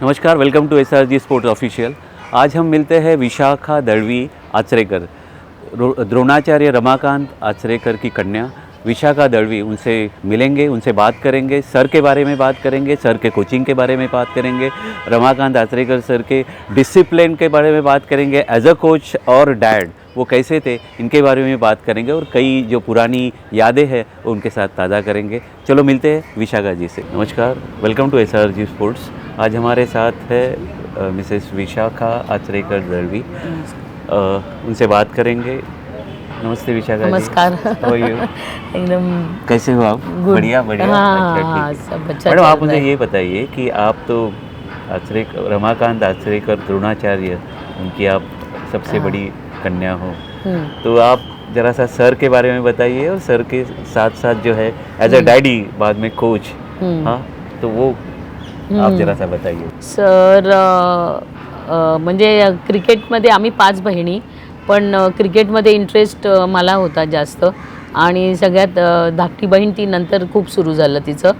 नमस्कार, welcome to SRG sports official. आज हम मिलते हैं विशाखा दळवी आचरेकर, द्रोणाचार्य रमाकांत आचरेकर की कन्या विशाखा दळवी। उनसे मिलेंगे, उनसे बात करेंगे, सर के बारे में बात करेंगे, सर के कोचिंग के बारे में बात करेंगे, रमाकांत आचरेकर सर के डिसिप्लिन के बारे में बात करेंगे, एज अ कोच और डैड वो कैसे थे इनके बारे में बात करेंगे और कई जो पुरानी यादें हैं वो उनके साथ ताज़ा करेंगे। चलो मिलते हैं विशाखा जी से। नमस्कार, वेलकम टू SRG स्पोर्ट्स। आज हमारे साथ है मिसेस विशाखा आचरेकर दळवी। उनसे बात करेंगे। नमस्ते विशाखा जी। नमस्कार। How are you? एकदम कैसे हो आप? Good। बढ़िया बढ़िया। हाँ, अच्छा, हाँ, ठीक है। सब अच्छा मैडम, चल आप रहा मुझे है। ये बताइए कि आप तो रमाकांत आचरेकर द्रोणाचार्य उनकी आप सबसे हाँ। बड़ी कन्या हो, हम्म, तो आप जरा सा सर के बारे में बताइए और सर के साथ साथ जो है एज अ डैडी बाद में कोच, हम्म, हाँ, तो वो आप जरा सा बताइए। सर म्हणजे क्रिकेटमध्ये आम्ही 5 बहिणी, पण क्रिकेटमध्ये इंटरेस्ट मला होता जास्त आणि सगळ्यात धाकटी बहीण ती नंतर खूप सुरू झालं तिचं।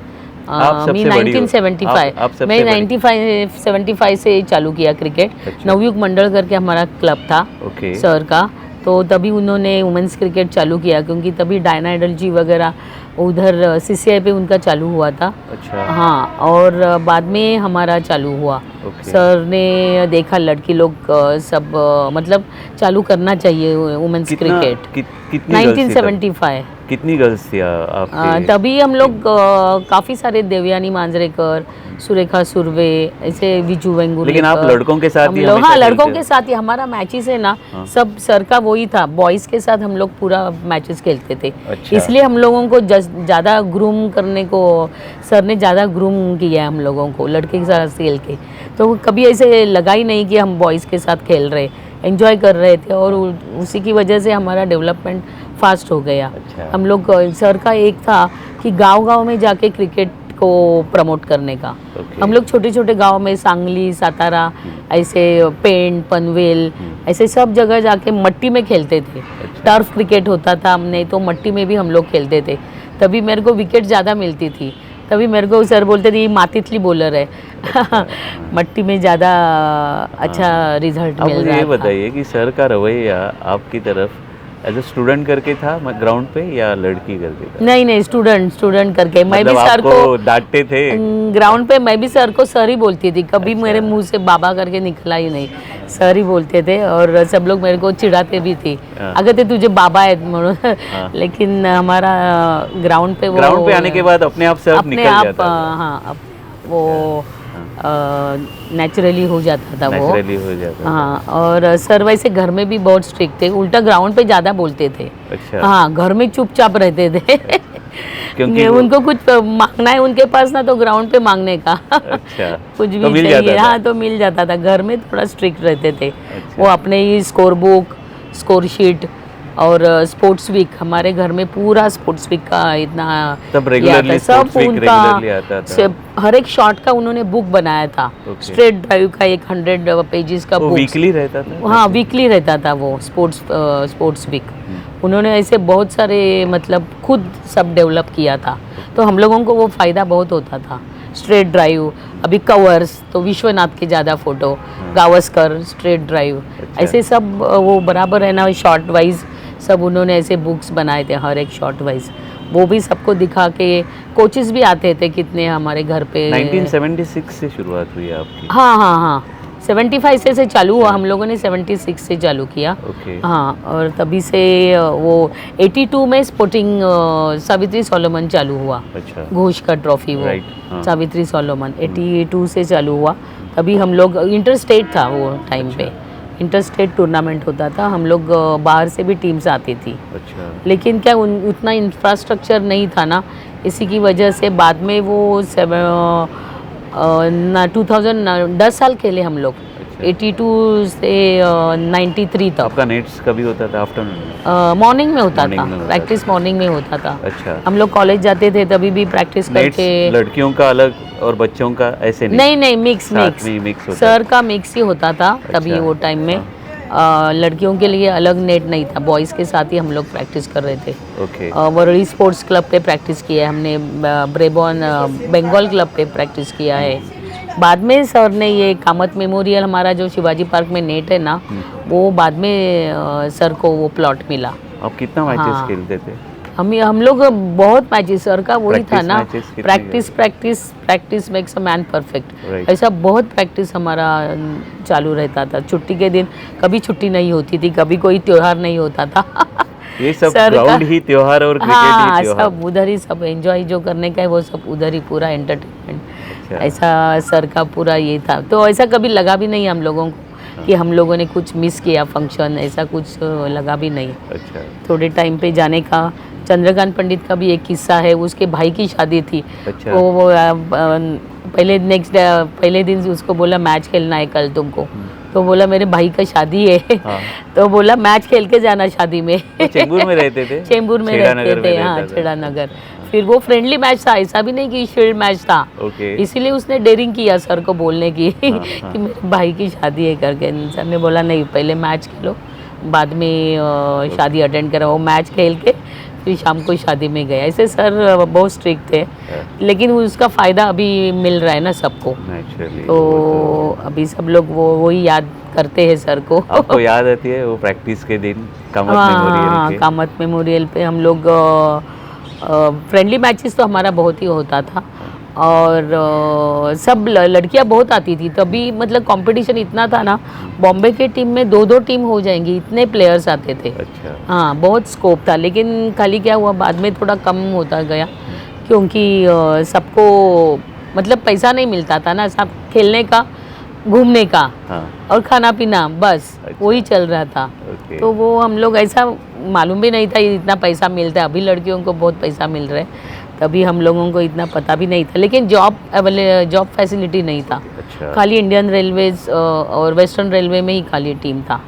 आप मी सबसे बड़ी हो। 1975 आप सबसे मैं बड़ी। 75 से चालू किया क्रिकेट। अच्छा। नवयुग मंडल करके हमारा क्लब था ओके। सर का, तो तभी उन्होंने वुमेंस क्रिकेट चालू किया क्योंकि तभी डायना आइडल जी वगैरह उधर CCI पे उनका चालू हुआ था। अच्छा। हाँ, और बाद में हमारा चालू हुआ। ओके। सर ने देखा लड़की लोग सब मतलब चालू करना चाहिए वुमेंस क्रिकेट। कितनी गर्ल्स थी तब? 1975 कितनी गर्ल्स थी आपके? तभी हम लोग काफ़ी सारे देवयानी मांजरेकर, सुरेखा सुरवे, ऐसे विजू वेंगुर्लेकर। लेकिन आप लड़कों के साथ हम ही लोग, हमेशा हाँ, लड़कों खेलते के हो। साथ ही हमारा मैचेस है ना, हाँ। सब सर का वही था। बॉयज़ के साथ हम लोग पूरा मैचेस खेलते थे। अच्छा। इसलिए हम लोगों को ज़्यादा ग्रूम करने को सर ने ज़्यादा ग्रूम किया है हम लोगों को लड़के के साथ खेल के। तो कभी ऐसे लगा ही नहीं कि हम बॉयज़ के साथ खेल रहे, एंजॉय कर रहे थे और उसी की वजह से हमारा डेवलपमेंट फास्ट हो गया। अच्छा। हम लोग सर का एक था कि गांव-गांव में जाके क्रिकेट को प्रमोट करने का। ओके। हम लोग छोटे-छोटे गांव में सांगली, सातारा, ऐसे पेंट, पनवेल, ऐसे सब जगह जाके मट्टी में खेलते थे। टर्फ क्रिकेट होता था, नहीं तो मट्टी में भी हम लोग खेलते थे। तभी मेरे को विकेट ज़्यादा मिलती थी। तभी मेरे को सर बोलते थे ये मातीतली बॉलर है। मट्टी में ज़्यादा अच्छा रिजल्ट आप मिल मुझे रहा ये था। बताइए कि सर का रवैया आपकी तरफ एज अ स्टूडेंट करके था ग्राउंड पे या लड़की करके था? नहीं, स्टूडेंट करके। मैं भी मतलब सर को आपको डांटते थे? ग्राउंड पे मैं भी सर को सर ही बोलती थी। कभी अच्छा। मेरे मुंह से बाबा करके निकला ही नहीं, सर ही बोलते थे और सब लोग मेरे को चिढ़ाते भी थे। हाँ। अगर ते तुझे बाबा आहेत म्हणून। लेकिन हमारा ग्राउंड पे आने के बाद अपने आप सर अपने निकल आप जाता था। हाँ, वो नेचुरली हो जाता था वो। नेचुरली हो जाता था। हाँ, और सर वैसे घर में भी बहुत स्ट्रिक्ट थे, उल्टा ग्राउंड पे ज़्यादा बोलते थे। अच्छा। हाँ, घर में चुपचाप रहते थे। क्योंकि उनको कुछ मांगना है उनके पास ना, तो ग्राउंड पे मांगने का। अच्छा। कुछ तो भी मिल जाता चाहिए, था। हाँ, तो मिल जाता था। घर में थोड़ा स्ट्रिक्ट रहते थे। अच्छा। वो अपने ही स्कोर बुक, स्कोर शीट और स्पोर्ट्स वीक, हमारे घर में पूरा स्पोर्ट्स वीक का इतना तब ये regularly आता है। सब sports week उनका regularly आता था। हर एक शॉट का उन्होंने बुक बनाया था। Okay। स्ट्रेट ड्राइव का एक 100 पेजेस का वो बुक। वीकली रहता था? हाँ, वीकली रहता था वो स्पोर्ट्स वीक। उन्होंने ऐसे बहुत सारे मतलब खुद सब डेवलप किया था, तो हम लोगों को वो फ़ायदा बहुत होता था। स्ट्रेट ड्राइव, अभी कवर्स तो विश्वनाथ के ज़्यादा फ़ोटो, गावस्कर, स्ट्रेट ड्राइव, ऐसे सब वो बराबर है ना, शॉर्ट वाइज सब उन्होंने ऐसे बुक्स बनाए थे हर एक शॉर्ट वाइज। वो भी सबको दिखा के कोचेस भी आते थे कितने हमारे घर पे। 1976 से शुरुआत हुई आपकी? हाँ, 75 से चालू हुआ। हम लोगों ने 76 से चालू किया। ओके। हाँ, और तभी से वो 82 में स्पोर्टिंग सावित्री सोलोमन चालू हुआ। अच्छा। घोष का ट्रॉफी वो राइट, हाँ। सावित्री सोलोमन 82 से चालू हुआ। तभी हम लोग इंटर स्टेट था वो टाइम पे, इंटर स्टेट टूर्नामेंट होता था। हम लोग बाहर से भी टीम्स आती थी। अच्छा। लेकिन क्या उतना इंफ्रास्ट्रक्चर नहीं था ना, इसी की वजह से बाद में वो 10 साल खेले हम लोग। अच्छा। 82 से 93 तक। आपका नेट्स कभी होता था? आफ्टरनून? मॉर्निंग में होता Morning था, में होता प्रैक्टिस मॉर्निंग में होता था। अच्छा। हम लोग कॉलेज जाते थे तभी भी प्रैक्टिस नेट्स करके। लड़कियों का अलग और बच्चों का ऐसे नहीं, मिक्स साथ में मिक्स होता सर का मिक्स ही होता था तभी अच्छा। वो टाइम में। लड़कियों के लिए अलग नेट नहीं था, बॉयज़ के साथ ही हम लोग प्रैक्टिस कर रहे थे। ओके। वरली स्पोर्ट्स क्लब पे प्रैक्टिस किया है हमने, ब्रेबॉन बंगाल क्लब पे प्रैक्टिस किया है। बाद में सर ने ये कामत मेमोरियल हमारा जो शिवाजी पार्क में नेट है ना, वो बाद में सर को वो प्लॉट मिला। आप कितना मैचेस हाँ। खेलते थे? हम लोग बहुत मैचेस, सर का वही था Practice ना, matches कितने practice makes a man perfect. Right. ऐसा बहुत प्रैक्टिस हमारा चालू रहता था। छुट्टी के दिन कभी छुट्टी नहीं होती थी, कभी कोई त्योहार नहीं होता था। ये सब सर का- ग्राउंड ही त्योहार और क्रिकेट हाँ, ही त्योहार। सब उधर ही, सब एंजॉय जो करने का है वो सब उधर ही, पूरा एंटरटेनमेंट। अच्छा। ऐसा सर का पूरा ये था। तो ऐसा कभी लगा भी नहीं हम लोगों को कि हम लोगों ने कुछ मिस किया फंक्शन, ऐसा कुछ लगा भी नहीं। अच्छा थोड़े टाइम पे जाने का। चंद्रकांत पंडित का भी एक किस्सा है, उसके भाई की शादी थी। अच्छा। वो पहले दिन उसको बोला मैच खेलना है कल तुमको, तो बोला मेरे भाई का शादी है। हाँ। तो बोला मैच खेल के जाना शादी में। वो चेंबूर में रहते थे? चेंबूर में छेड़ानगर रहते थे, में हाँ, रहता था। छेड़ा नगर। फिर वो फ्रेंडली मैच था, ऐसा भी नहीं कि शील्ड मैच था। ओके। इसीलिए उसने डेयरिंग किया सर को बोलने की हाँ। कि मेरे भाई की शादी है करके। सर ने बोला नहीं, पहले मैच खेलो, बाद में शादी अटेंड करा। वो मैच खेल के फिर शाम को शादी में गया। ऐसे सर बहुत स्ट्रिक्ट थे, हाँ। लेकिन उसका फ़ायदा अभी मिल रहा है ना सबको। नेचुरली। तो अभी सब लोग वही याद करते हैं सर को। आपको याद आती है वो प्रैक्टिस के दिन कामत हाँ, मेमोरियल के? कामत मेमोरियल पे हम लोग फ्रेंडली मैचेस तो हमारा बहुत ही होता था। और सब लड़कियां बहुत आती थी तभी, मतलब कंपटीशन इतना था ना, बॉम्बे के टीम में 2-2 टीम हो जाएंगी, इतने प्लेयर्स आते थे। अच्छा। हाँ, बहुत स्कोप था। लेकिन खाली क्या हुआ, बाद में थोड़ा कम होता गया, क्योंकि सबको मतलब पैसा नहीं मिलता था ना, सब खेलने का, घूमने का हाँ। और खाना पीना, बस अच्छा। वही चल रहा था। ओके। तो वो हम लोग ऐसा मालूम भी नहीं था इतना पैसा मिलता है। अभी लड़कियों को बहुत पैसा मिल रहा है, तभी हम लोगों को इतना पता भी नहीं था। लेकिन जॉब फैसिलिटी नहीं था। अच्छा। खाली इंडियन रेलवेज और वेस्टर्न रेलवे में ही खाली टीम था।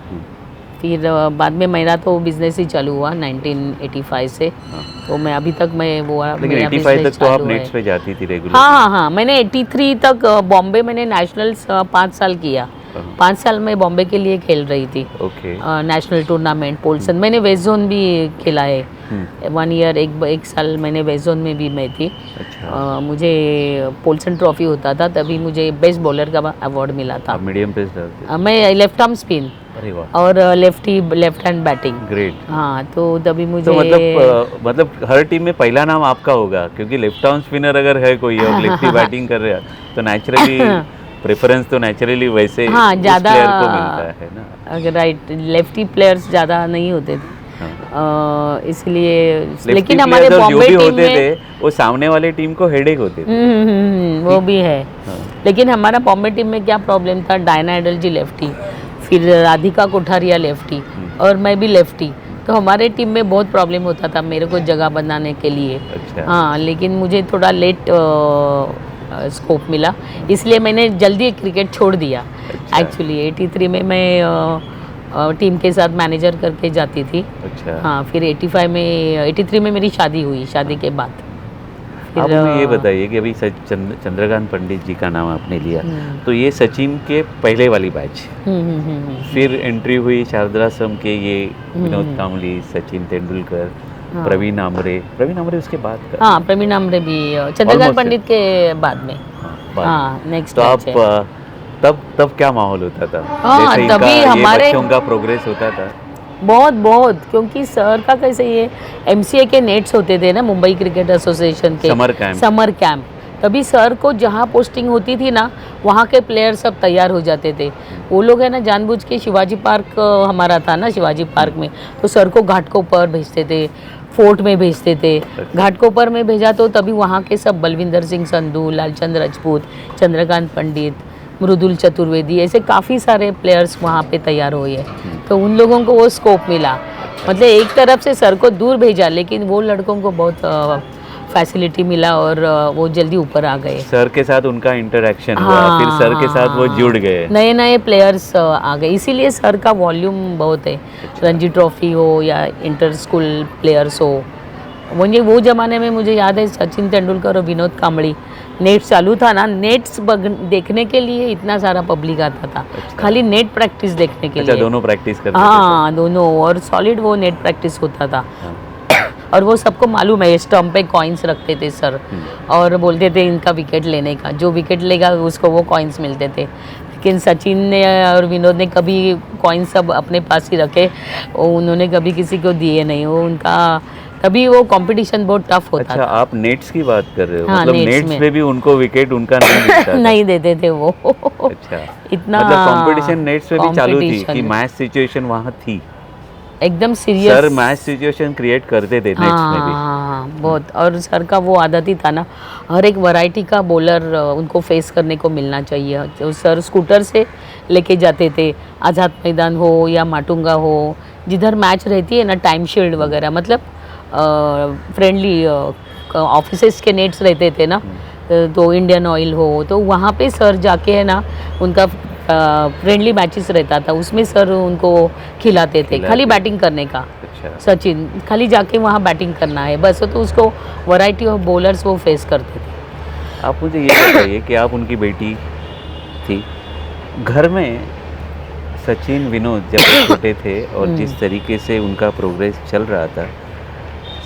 फिर बाद में मेरा तो बिजनेस ही चालू हुआ 1985 से। हाँ। तो मैं अभी तक मैं वो लेकिन मेरा 85 business तक तो आप चालू है। नेट्स पे जाती थी रेगुलर? हाँ, मैंने 83 तक बॉम्बे, मैंने नेशनल्स 5 साल किया। 5 साल में बॉम्बे के लिए खेल रही थी। ओके। नेशनल टूर्नामेंट पोल्सन, मैंने वेस्ट जोन भी खेला है। 1 ईयर, एक साल मैंने वेस्ट जोन में भी मैं थी। अच्छा। मुझे पोल्सन ट्रॉफी होता था, तभी मुझे बेस्ट बॉलर का अवार्ड मिला था। आप मीडियम पेस डालते? मैं लेफ्ट आर्म स्पिन अरे वाह। और लेफ्ट हैंड बैटिंग। ग्रेट। हाँ, तो तभी मुझे तो मतलब हर टीम में पहला नाम आपका होगा, क्योंकि लेफ्ट आर्म स्पिनर अगर है कोई और लेफ्टी बैटिंग कर रहा है तो नेचुरली प्रेफरेंस तो नेचुरली वैसे हाँ, उस ज़्यादा प्लेयर को मिलता है ना। अगर राइट, लेफ्टी प्लेयर्स ज़्यादा नहीं होते थे। हाँ। इसलिए लेफ्टी लेकिन हमारे प्लेयर्स और जो बॉम्बे भी टीम होते में थे वो सामने वाले टीम को हेडेक होते थे। वो भी है। हाँ। लेकिन हमारा बॉम्बे टीम में क्या प्रॉब्लम था, डायना एडलजी लेफ्टी, फिर राधिका कोठारिया लेफ्टी और मैं भी लेफ्टी। तो हमारे टीम में बहुत प्रॉब्लम होता था मेरे को जगह बनाने के लिए। अच्छा। हाँ, लेकिन मुझे थोड़ा लेट स्कोप मिला, इसलिए मैंने जल्दी क्रिकेट छोड़ दिया। अच्छा। एक्चुअली 83 में मैं टीम के साथ मैनेजर करके जाती थी। अच्छा। हाँ, फिर 83 में मेरी शादी हुई। शादी के बाद आप हमें ये बताइए कि अभी चंद्रकांत पंडित जी का नाम आपने लिया, तो ये सचिन के पहले वाली बैच, फिर एंट्री हुई शारदाश्रम के ये विनोद कांबली, सचिन तेंदुलकर, हाँ। प्रवीण आमरे उसके बाद का? हाँ, प्रवीण आमरे भी चंद्रकांत Almost पंडित के बाद में। हाँ, बाद। हाँ, नेक्स्ट तो आप तब क्या माहौल होता था? हाँ, जैसे तभी इनका ये हमारे- बच्चों का प्रोग्रेस होता था? बहुत, क्योंकि सर का कैसे, ये MCA के नेट्स होते थे ना, मुंबई क्रिकेट एसोसिएशन के समर कैंप। तभी सर को जहाँ पोस्टिंग होती थी ना, वहाँ के प्लेयर सब तैयार हो जाते थे। वो लोग है ना जानबूझ के, शिवाजी पार्क हमारा था ना, शिवाजी पार्क में, तो सर को घाटकोपर भेजते थे, फोर्ट में भेजते थे। घाटकोपर में भेजा तो तभी वहाँ के सब बलविंदर सिंह संधू, लालचंद राजपूत, चंद्रकांत पंडित, मृदुल चतुर्वेदी, ऐसे काफ़ी सारे प्लेयर्स वहाँ पे तैयार हुए हैं। तो उन लोगों को वो स्कोप मिला। मतलब एक तरफ से सर को दूर भेजा, लेकिन वो लड़कों को बहुत फैसिलिटी मिला और वो जल्दी ऊपर आ गए। सर के साथ उनका इंटरेक्शन हुआ, फिर सर के साथ वो जुड़ गए, नए प्लेयर्स आ गए, इसीलिए सर का वॉल्यूम बहुत है। रणजी ट्रॉफी हो या इंटर स्कूल प्लेयर्स हो, मुझे वो ज़माने में मुझे याद है सचिन तेंदुलकर और विनोद कांबली, नेट चालू था ना, नेट्स देखने के लिए इतना सारा पब्लिक आता था। अच्छा। खाली नेट प्रैक्टिस देखने के अच्छा, लिए। दोनों प्रैक्टिस करते थे? हाँ, दोनों, और सॉलिड वो नेट प्रैक्टिस होता था। हाँ। और वो सबको मालूम है, स्टम्प पे कॉइन्स रखते थे सर और बोलते थे इनका विकेट लेने का, जो विकेट लेगा उसको वो कॉइन्स मिलते थे। लेकिन सचिन ने और विनोद ने कभी कॉइन्स सब अपने पास ही रखे, उन्होंने कभी किसी को दिए नहीं। वो उनका तभी वो कंपटीशन बहुत टफ होता अच्छा, आप नेट्स की बात कर रहे हो? हाँ, मतलब नेट्स नेट्स में। में भी उनको विकेट उनका नहीं मिलता था। नहीं देते थे वो। अच्छा, इतना मतलब कंपटीशन नेट्स में भी चालू थी कि competition। मैच सिचुएशन वहाँ थी। एकदम serious sir match situation create करते थे नेट्स में भी। हाँ बहुत। और सर का वो आदत ही था ना, हर एक वैरायटी का बॉलर उनको फेस करने को मिलना चाहिए। तो सर स्कूटर से लेके जाते थे, आज़ाद मैदान हो या माटुंगा हो, जिधर मैच रहती है ना, टाइम शील्ड वगैरह, मतलब फ्रेंडली ऑफिसेस के नेट्स रहते थे ना, तो इंडियन ऑयल हो, तो वहाँ पे सर जाके है ना, उनका फ्रेंडली मैचेस रहता था, उसमें सर उनको खिलाते थे, खाली बैटिंग करने का। अच्छा, सचिन खाली जाके वहाँ बैटिंग करना है बस, तो उसको वैरायटी ऑफ बॉलर्स वो फेस करते थे। आप मुझे ये बताइए कि आप उनकी बेटी थी, घर में सचिन विनोद जब वो छोटे थे और जिस तरीके से उनका प्रोग्रेस चल रहा था,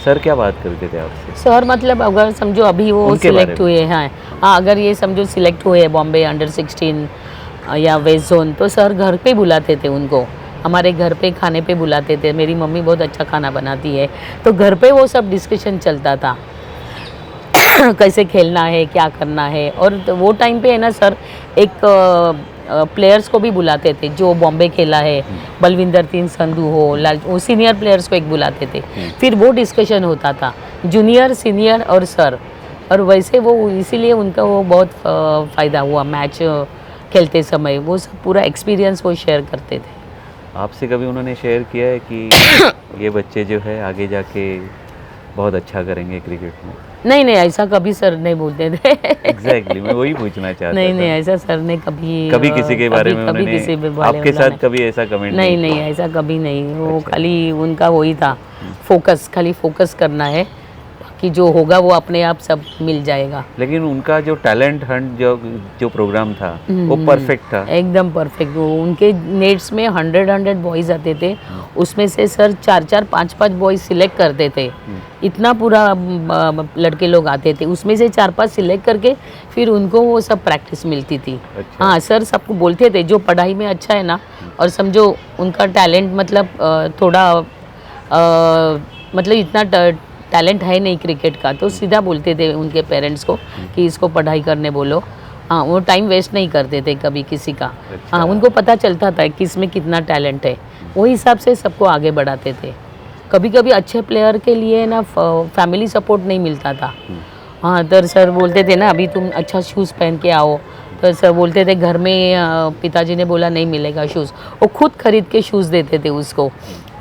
सर क्या बात करते थे आपसे? सर मतलब अगर समझो अभी वो उनके बारे सिलेक्ट में। हुए हैं, हाँ अगर ये समझो सिलेक्ट हुए बॉम्बे अंडर 16 या वेस्ट जोन, तो सर घर पे बुलाते थे उनको, हमारे घर पे खाने पे बुलाते थे। मेरी मम्मी बहुत अच्छा खाना बनाती है, तो घर पे वो सब डिस्कशन चलता था कैसे खेलना है, क्या करना है। और तो वो टाइम पे है ना सर, एक प्लेयर्स को भी बुलाते थे जो बॉम्बे खेला है, बलविंदर सिंह संधू हो, वो सीनियर प्लेयर्स को एक बुलाते थे, फिर वो डिस्कशन होता था, जूनियर, सीनियर और सर। और वैसे वो इसीलिए उनका वो बहुत फ़ायदा हुआ मैच खेलते समय, वो सब पूरा एक्सपीरियंस वो शेयर करते थे। आपसे कभी उन्होंने शेयर किया है कि ये बच्चे जो है आगे जाके बहुत अच्छा करेंगे क्रिकेट में? नहीं नहीं, ऐसा कभी सर नहीं बोलते थे। एग्जैक्टली, मैं वही पूछना चाहता नहीं था। नहीं, ऐसा सर ने कभी कभी किसी के बारे में कभी उन्होंने किसी पे बारे आपके में साथ नहीं। कभी ऐसा कमेंट नहीं नहीं नहीं, ऐसा कभी नहीं। वो अच्छा। खाली उनका वही था फोकस, खाली फोकस करना है, बाकी जो होगा वो अपने आप सब मिल जाएगा। लेकिन उनका जो टैलेंट हंट जो प्रोग्राम था वो परफेक्ट था। एकदम परफेक्ट। वो उनके नेट्स में 100 बॉयज़ आते थे, उसमें से सर 4 5 बॉयज़ सिलेक्ट करते थे, इतना पूरा लड़के लोग आते थे, उसमें से 4 5 सिलेक्ट करके फिर उनको वो सब प्रैक्टिस मिलती थी। अच्छा। हाँ सर सबको बोलते थे जो पढ़ाई में अच्छा है ना, और समझो उनका टैलेंट मतलब थोड़ा मतलब इतना टैलेंट है नहीं क्रिकेट का, तो सीधा बोलते थे उनके पेरेंट्स को कि इसको पढ़ाई करने बोलो। हाँ, वो टाइम वेस्ट नहीं करते थे कभी किसी का। अच्छा। हाँ, उनको पता चलता था कि इसमें कितना टैलेंट है, वही हिसाब से सबको आगे बढ़ाते थे। कभी कभी अच्छे प्लेयर के लिए ना फैमिली सपोर्ट नहीं मिलता था। हाँ, तो सर बोलते थे ना अभी तुम अच्छा शूज़ पहन के आओ, तो सर बोलते थे घर में पिताजी ने बोला नहीं मिलेगा शूज़, वो खुद खरीद के शूज़ देते थे उसको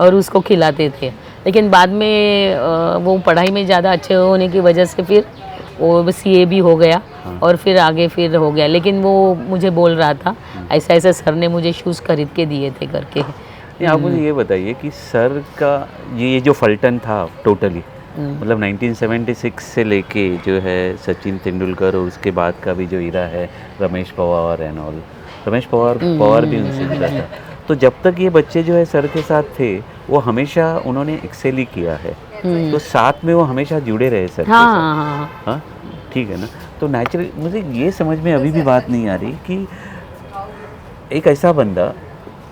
और उसको खिलाते थे। लेकिन बाद में वो पढ़ाई में ज़्यादा अच्छे होने की वजह से फिर वो सीए भी हो गया और फिर आगे फिर हो गया। लेकिन वो मुझे बोल रहा था ऐसा ऐसा सर ने मुझे शूज़ खरीद के दिए थे करके। नहीं, आप मुझे ये बताइए कि सर का ये जो फलटन था टोटली, मतलब 1976 से लेके जो है सचिन तेंदुलकर और उसके बाद का भी जो इरा है, रमेश पवार एंड ऑल, रमेश पवार भी उनसे जुड़ा था। तो जब तक ये बच्चे जो है सर के साथ थे, वो हमेशा उन्होंने एक्सेल ही किया है, तो साथ में वो हमेशा जुड़े रहे सर के हाँ साथ। हाँ हाँ। हाँ, ठीक है ना। तो नेचुरल मुझे ये समझ में अभी भी बात नहीं आ रही कि एक ऐसा बंदा,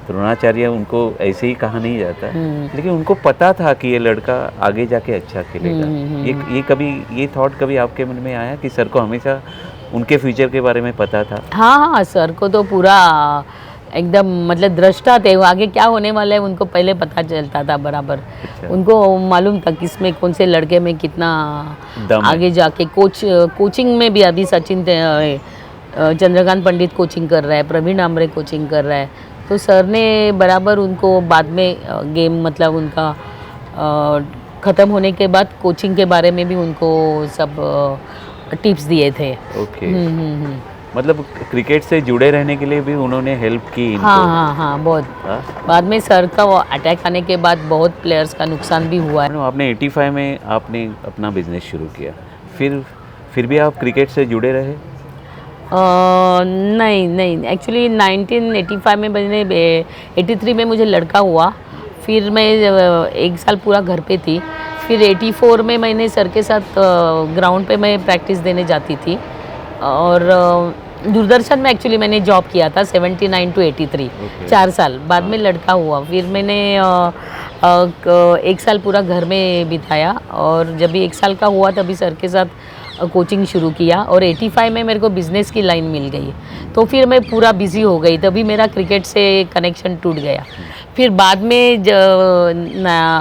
द्रोणाचार्य उनको ऐसे ही कहा नहीं जाता, लेकिन उनको पता था कि ये लड़का आगे जाके अच्छा खेलेगा। ये कभी ये थॉट कभी आपके मन में आया कि सर को हमेशा उनके फ्यूचर के बारे में पता था? हाँ हाँ, सर को तो पूरा एकदम मतलब दृष्टा थे, वो आगे क्या होने वाला है उनको पहले पता चलता था बराबर। अच्छा। उनको मालूम था किसमें कौन से लड़के में कितना दम है। आगे जाके कोचिंग में भी अभी सचिन चंद्रकांत पंडित कोचिंग कर रहा है, प्रवीण आमरे कोचिंग कर रहा है, तो सर ने बराबर उनको बाद में गेम मतलब उनका ख़त्म होने के बाद कोचिंग के बारे में भी उनको सब टिप्स दिए थे। ओके। मतलब क्रिकेट से जुड़े रहने के लिए भी उन्होंने हेल्प की इनको? हाँ हाँ हाँ, बहुत। हाँ? बाद में सर का वो अटैक आने के बाद बहुत प्लेयर्स का नुकसान भी हुआ है। मैडम, आपने 85 में आपने अपना बिजनेस शुरू किया, फिर भी आप क्रिकेट से जुड़े रहे? नहीं नहीं, एक्चुअली 1985 में मैंने 83 में मुझे लड़का हुआ, फिर मैं 1 साल पूरा घर पे थी, फिर 84 में मैंने सर के साथ ग्राउंड पे मैं प्रैक्टिस देने जाती थी। और दूरदर्शन में एक्चुअली मैंने जॉब किया था 79 टू 83, 4 साल। बाद में लड़का हुआ, फिर मैंने 1 साल पूरा घर में बिताया, और जब भी 1 साल का हुआ तभी सर के साथ कोचिंग शुरू किया। और 85 में मेरे को बिज़नेस की लाइन मिल गई, तो फिर मैं पूरा बिज़ी हो गई, तभी मेरा क्रिकेट से कनेक्शन टूट गया। फिर बाद में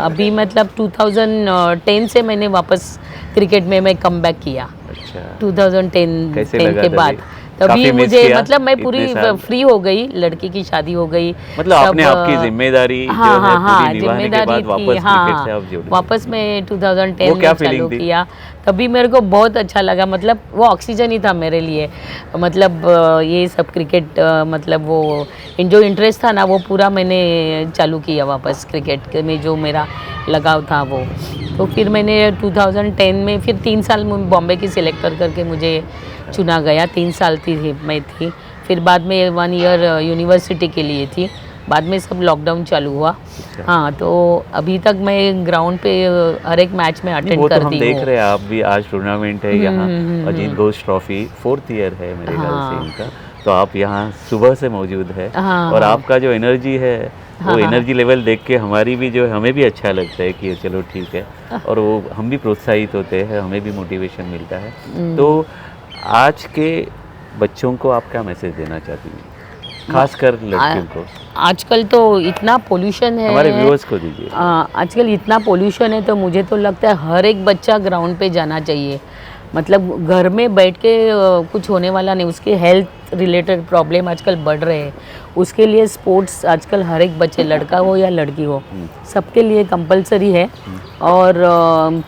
अभी मतलब 2010 से मैंने वापस क्रिकेट में मैं कम बैक किया। अच्छा, 2010 कैसे 10 लगा के तभी? बाद काफी तभी मिस मुझे किया मतलब मैं पूरी इतने साल? फ्री हो गई, लड़की की शादी हो गई, मतलब आपने आपकी जिम्मेदारी हाँ जो है हाँ हाँ पूरी निभाने के जिम्मेदारी बाद थी, वापस हाँ क्रिकेट से आप जुड़ गए। वापस मैं 2010 वो क्या में चालू फीलिंग थी? किया, तभी मेरे को बहुत अच्छा लगा। मतलब वो ऑक्सीजन ही था मेरे लिए। मतलब ये सब क्रिकेट मतलब वो जो इंटरेस्ट था ना, वो पूरा मैंने चालू किया वापस क्रिकेट में, जो मेरा लगाव था वो। तो फिर मैंने 2010 में फिर 3 साल बॉम्बे की सिलेक्टर करके मुझे चुना गया। 3 साल मैं थी। फिर बाद में 1 ईयर यूनिवर्सिटी के लिए थी। बाद में सब लॉकडाउन चालू हुआ। हाँ, तो अभी तक मैं ग्राउंड पे हर एक मैच में नहीं, अटेंड वो तो हम करती देख हूँ। रहे हैं, आप भी आज टूर्नामेंट है यहाँ Ajit Ghosh trophy 4th year है मेरे ख्याल से हाँ। इनका, तो आप यहाँ सुबह से मौजूद है। हाँ, और हाँ। आपका जो एनर्जी है वो हाँ, हाँ। एनर्जी लेवल देख के हमारी भी जो है, हमें भी अच्छा लगता है कि चलो ठीक है, और वो हम भी प्रोत्साहित होते हैं, हमें भी मोटिवेशन मिलता है। तो आज के बच्चों को आप क्या मैसेज देना चाहती हैं, खासकर लड़कियों को? आजकल तो इतना पोल्यूशन है, हमारे व्यूअर्स को दीजिए। आजकल इतना पोल्यूशन है, तो मुझे तो लगता है हर एक बच्चा ग्राउंड पे जाना चाहिए। मतलब घर में बैठ के कुछ होने वाला नहीं, उसके हेल्थ रिलेटेड प्रॉब्लम आजकल बढ़ रहे हैं। उसके लिए स्पोर्ट्स आजकल हर एक बच्चे, लड़का हो या लड़की हो, सबके लिए कंपलसरी है। और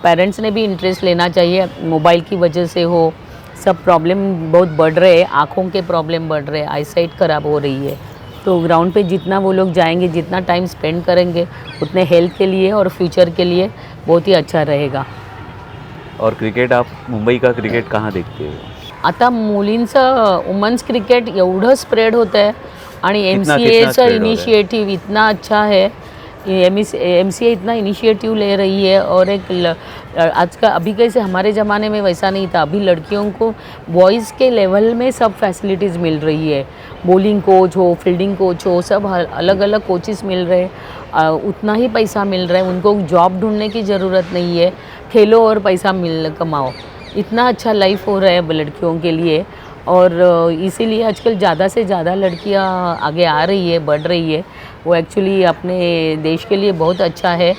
पेरेंट्स ने भी इंटरेस्ट लेना चाहिए। मोबाइल की वजह से हो सब प्रॉब्लम बहुत बढ़ रहे हैं, आँखों के प्रॉब्लम बढ़ रहे हैं, आईसाइट ख़राब हो रही है। तो ग्राउंड पे जितना वो लोग जाएंगे, जितना टाइम स्पेंड करेंगे, उतने हेल्थ के लिए और फ्यूचर के लिए बहुत ही अच्छा रहेगा। और क्रिकेट, आप मुंबई का क्रिकेट कहाँ देखते हो? आता मुलींचं वुमन्स क्रिकेट एवढं स्प्रेड होतं आहे, आणि कितना MCAचं spread हो रहा है? इनिशिएटिव इतना अच्छा है। MCA इतना इनिशिएटिव ले रही है। और आज का अभी कैसे हमारे ज़माने में वैसा नहीं था, अभी लड़कियों को बॉयज़ के लेवल में सब फैसिलिटीज़ मिल रही है। बॉलिंग कोच हो, फील्डिंग कोच हो, सब अलग अलग कोचेस मिल रहे हैं। उतना ही पैसा मिल रहा है, उनको जॉब ढूंढने की ज़रूरत नहीं है, खेलो और पैसा कमाओ। इतना अच्छा लाइफ हो रहा है लड़कियों के लिए। और इसीलिए आजकल ज़्यादा से ज़्यादा लड़कियां आगे आ रही है, बढ़ रही है। वो एक्चुअली अपने देश के लिए बहुत अच्छा है।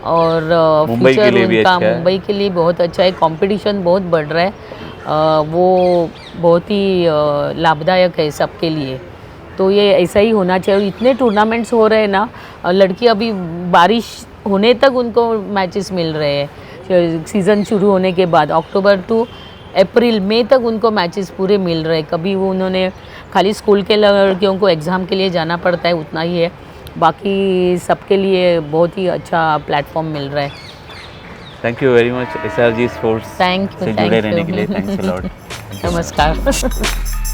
और मुंबई के फ्यूचर लिए भी उनका अच्छा है। मुंबई के लिए बहुत अच्छा है। कंपटीशन बहुत बढ़ रहा है, वो बहुत ही लाभदायक है सबके लिए। तो ये ऐसा ही होना चाहिए। इतने टूर्नामेंट्स हो रहे हैं ना, लड़की अभी बारिश होने तक उनको मैचेस मिल रहे हैं। सीज़न शुरू होने के बाद अक्टूबर टू अप्रैल मई तक उनको मैचेस पूरे मिल रहे हैं। कभी वो उन्होंने खाली स्कूल के लड़कियों को एग्ज़ाम के लिए जाना पड़ता है, उतना ही है। बाकी सबके लिए बहुत ही अच्छा प्लेटफॉर्म मिल रहा है। Thank you very much SRG sports thank से यू, जुड़े रहने के लिए। Thanks a lot. नमस्कार।